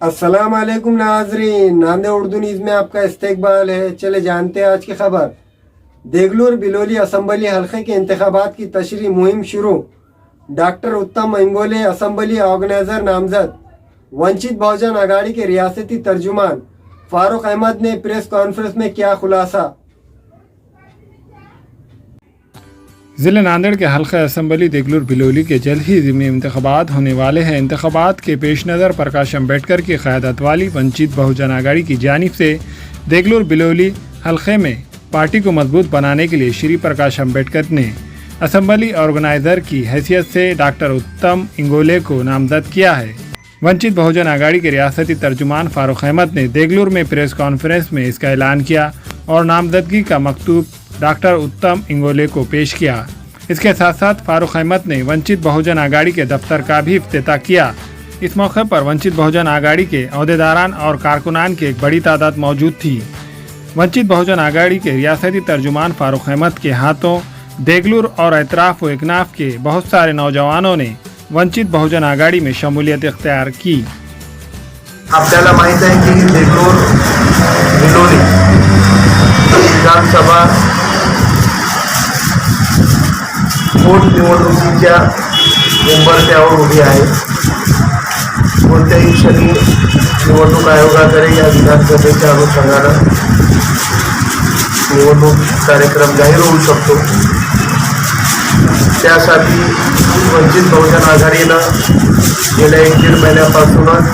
अस्सलाम वालेकुम नाजरीन, नांदे उर्दू न्यूज़ में आपका इस्तकबाल है। चले जानते हैं आज की खबर। देगलूर बिलोली असम्बली हल्के के इंतखाबात की तशरीह मुहिम शुरू। डॉक्टर उत्तम इंगोले असम्बली ऑर्गेनाइजर नामजद। वंचित बहुजन आघाड़ी के रियासती तर्जुमान फारूक अहमद ने प्रेस कॉन्फ्रेंस में किया खुलासा। ज़िले नांदेड़ के हल्का असम्बली देगलूर बिलोली के जल्द ही ज़िमनी इंतखाबात होने वाले हैं। इंतखाबात के पेश नज़र प्रकाश अम्बेडकर की क़यादत वाली वंचित बहुजन आघाड़ी की जानिब से देगलूर बिलोली हल्के में पार्टी को मजबूत बनाने के लिए श्री प्रकाश अम्बेडकर ने असम्बली ऑर्गेनाइज़र की हैसियत से डॉक्टर उत्तम इंगोले को नामजद किया है। वंचित बहुजन आघाड़ी के रियासती तर्जुमान फारूक अहमद ने देगलूर में प्रेस कॉन्फ्रेंस में इसका ऐलान किया और नामजदगी का मकतूब डॉक्टर उत्तम इंगोले को पेश किया। इसके साथ साथ फारूक अहमद ने वंचित बहुजन आघाड़ी के दफ्तर का भी इफ्तिताह किया। इस मौके पर वंचित बहुजन आघाड़ी के अहदेदारान और कारकुनान की एक बड़ी तादाद मौजूद थी। वंचित बहुजन आघाड़ी के रियासती तर्जुमान फारूक अहमद के हाथों देगलूर और एतराफ व इकनाफ के बहुत सारे नौजवानों ने वंचित बहुजन आघाड़ी में शमूलियत इख्तियार की। आपल्याला माहित आहे की देगलूर बिलोली विधानसभा पोटनिवडणुकीच्या उंबरठ्यावर उभी आहे। कोणत्याही क्षणी निवडणूक आयोगाकडे या विधानसभेच्या अनुषंगानं निवडणूक कार्यक्रम जाहीर होऊ शकतो। त्यासाठी वंचित बहुजन आघाडीनं गेल्या 1-1.5 महिन्यापासूनच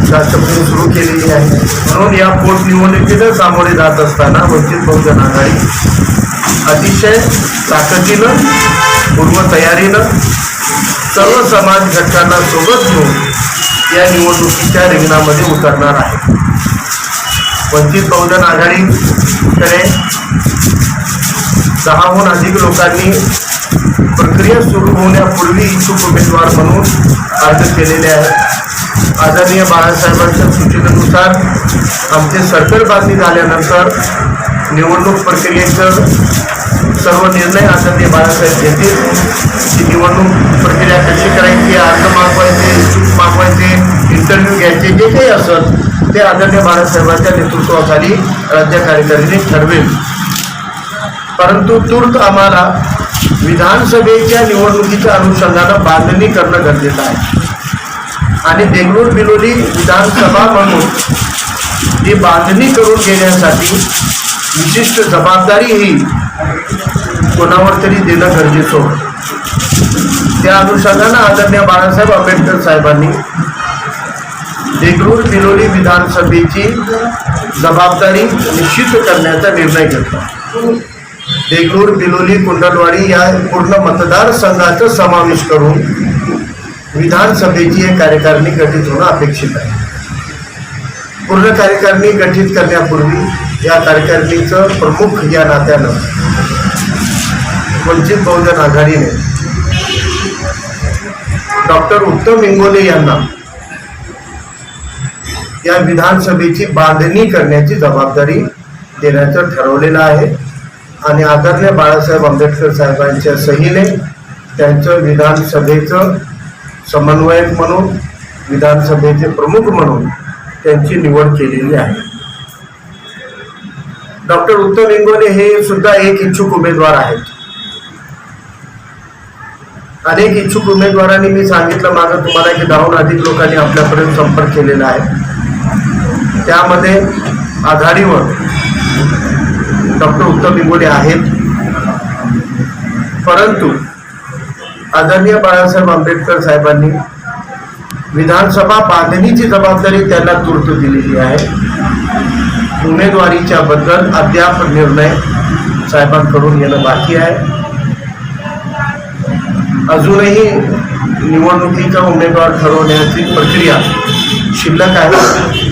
चाचपणी सुरू केलेली आहे। म्हणून या पोटनिवडणुकीला सामोरे जात असताना वंचित बहुजन आघाडी अतिशय ताकदीनं पूर्वतयारीनं सर्व समाज घटकांना सोबत घेऊन या निवडणुकीच्या रिंगणामध्ये उतरणार आहे। वंचित बहुजन आघाडीकडे 10हून अधिक लोकांनी प्रक्रिया सुरू होण्यापूर्वी इच्छुक उमेदवार म्हणून अर्ज केलेले आहेत। आदरणीय बाळासाहेबांच्या सूचनेनुसार आमचे सरकार बांधणी झाल्यानंतर निवडणूक प्रक्रियेचं सर्व निर्णय आदरणीय बाळासाहेब घेतील की निवडणूक प्रक्रिया कशी करायची, अर्ज मागवायचे, इच्छुक मागवायचे, इंटरव्ह्यू घ्यायचे, जे काही असेल ते आदरणीय बाळासाहेबांच्या नेतृत्वाखाली राज्य कार्यकारिणी ठरवेल। परंतु तूर्त आम्हाला विधानसभेच्या निवडणुकीच्या अनुषंगानं बांधणी करणं गरजेचं आहे आणि देगलूर बिलोली विधानसभा म्हणून ही बांधणी करून घेण्यासाठी विशिष्ट जबाबदारी ही कोणावर तरी देणं गरजेचं होतं। त्या अनुषंगानं आदरणीय बाळासाहेब आंबेडकर साहेबांनी देगलूर बिलोली विधानसभेची जबाबदारी निश्चित करण्याचा निर्णय घेतला। देगलूर बिलोली कुंडलवाडी या पूर्ण मतदारसंघाचा समावेश करून विधानसभेची एक कार्यकारिणी गठीत होणं अपेक्षित आहे। पूर्ण कार्यकारिणी गठीत करण्यापूर्वी या कार्यकारिणीचं प्रमुख या नात्यानं वंचित बहुजन आघाडीने डॉक्टर उत्तम इंगोले यांना या विधानसभेची बांधणी करण्याची जबाबदारी देण्याचं ठरवलेलं आहे आणि आदरणीय बाळासाहेब आंबेडकर साहेबांच्या सहीने त्यांचं विधानसभेचं समन्वयक म्हणून, विधानसभेचे प्रमुख म्हणून त्यांची निवड केलेली आहे। डॉक्टर उत्तम इंगोले हे सुद्धा एक इच्छुक उमेदवार आहेत। अनेक इच्छुक उमेदवारांनी मी सांगितलं मागं तुम्हाला की 10हून अधिक लोकांनी आपल्यापर्यंत संपर्क केलेला आहे। त्यामध्ये आघाडीवर डॉक्टर उत्तम इंगोले आहेत, परंतु आदरणीय बाळासाहेब आंबेडकर साहेबांनी विधानसभा बांधणीची जबाबदारी त्यांना तूर्त दिलेली आहे। उमेदवारीच्या बद्दल अद्याप निर्णय साहेबांकडून येणं बाकी आहे। अजूनही निवडणुकीचा उमेदवार ठरवण्याची प्रक्रिया शिल्लक आहे।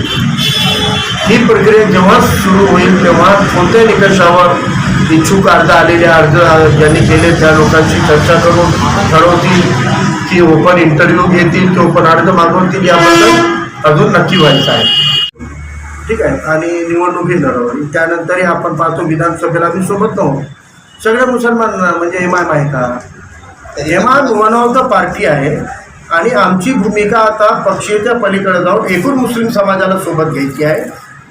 ही प्रक्रिया जेव्हा सुरू होईल तेव्हा कोणत्या निकषावर इच्छुक अर्ज आलेले अर्ज ज्यांनी केले त्या लोकांशी चर्चा करून ठरवतील की ओपन इंटरव्ह्यू घेतील की ओपन अर्ज मागवतील याबद्दल अजून नक्की व्हायचं आहे। ठीक आहे, आणि निवडणुकी लढवली त्यानंतरही आपण पाहतो विधानसभेला मी सोबत नव्हतो। सगळे मुसलमान म्हणजे एमआयएम आहे का? MIM one of the party आहे आणि आमची भूमिका आता पक्षीयच्या पलीकडे जाऊन एकूण मुस्लिम समाजाला सोबत घ्यायची आहे.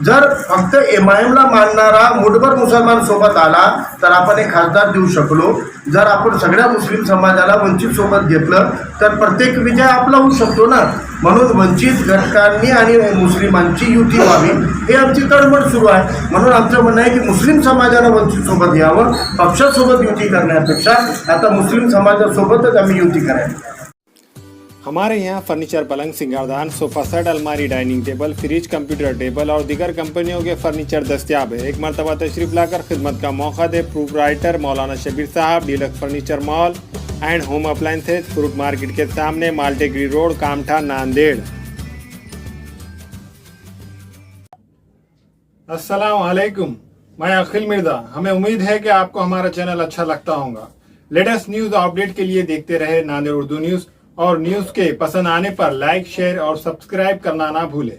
जर फक्त MIM ला मानणारा मुठभर मुसलमान सोबत आला तर आपण एक खासदार देऊ शकलो. जर आपण सगळ्या मुस्लिम समाजाला वंचित सोबत घेतलं तर प्रत्येक विजय आपला होऊ शकतो ना. म्हणून वंचित घटकांनी आणि मुस्लिमांची युती व्हावी हे आमची तळमळ सुरू आहे. म्हणून आमचं म्हणणं आहे की मुस्लिम समाजाला वंचित सोबत घ्यावं, पक्षासोबत युती करण्यापेक्षा आता मुस्लिम समाजासोबतच आम्ही युती करायची. हमारे यहाँ फर्नीचर, पलंग, सिंगारदान, सोफा सेट, अलमारी, dining table, fridge, computer table और दीगर कंपनियों के फर्नीचर दस्तियाब है. एक मरतबा तशरीफ लाकर खिदमत का मौका दे. प्रोपराइटर मौलाना शबीर साहब, deluxe furniture mall and home appliances, fruit market के सामने, माल्टेगिरी रोड, कामठा, नांदेड़. अस्सलाम वालेकुम, मैं अखिल मिर्जा. हमें उम्मीद है कि आपको हमारा चैनल अच्छा लगता होगा. लेटेस्ट न्यूज अपडेट के लिए देखते रहे नांदेड़ उर्दू न्यूज, और न्यूज के पसंद आने पर लाइक, शेयर और सब्सक्राइब करना ना भूलें.